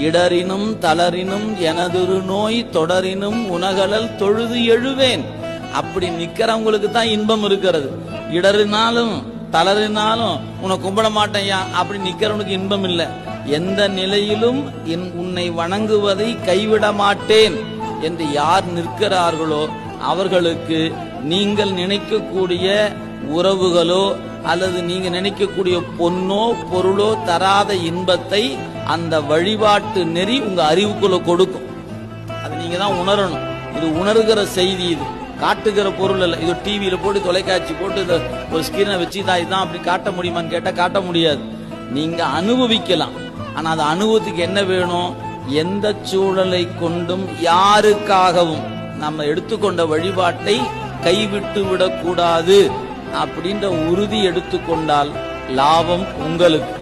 இடரினும் தளரினும் எனதொரு நோய் தொடரினும் உனகலல் தொழுது எழுவேன். அப்படி நிக்கிறவங்களுக்கு தான் இன்பம் இருக்கிறது. இடறினாலும் தளறினாலும் உன்னை கும்பிட மாட்டேயா அப்படி நிக்கிறவனுக்கு இன்பம் இல்லை. எந்த நிலையிலும் உன்னை வணங்குவதை கைவிட மாட்டேன் என்று யார் நிற்கிறார்களோ அவர்களுக்கு நீங்கள் நினைக்கக்கூடிய உறவுகளோ அல்லது நீங்க நினைக்கக்கூடிய பொன்னோ பொருளோ தராத இன்பத்தை அந்த வழிபாட்டு நெறி உங்க அறிவுக்குள்ள கொடுக்கும். அது நீங்க தான் உணரணும். இது உணர்கிற செய்தி, இது காட்டுகிற பொருள் அல்ல. இது டிவியில போட்டு தொலைக்காட்சி போட்டு ஒரு ஸ்கிரீனை வச்சு இதான் அப்படி காட்ட முடியுமான்னு கேட்டா காட்ட முடியாது. நீங்க அனுபவிக்கலாம். ஆனா அந்த அனுபவத்துக்கு என்ன வேணும்? எந்த சூழலை கொண்டும் யாருக்காகவும் நம்ம எடுத்துக்கொண்ட வழிபாட்டை கைவிட்டு விடக்கூடாது அப்படின்ற உறுதி எடுத்துக்கொண்டால் லாபம் உங்களுக்கு.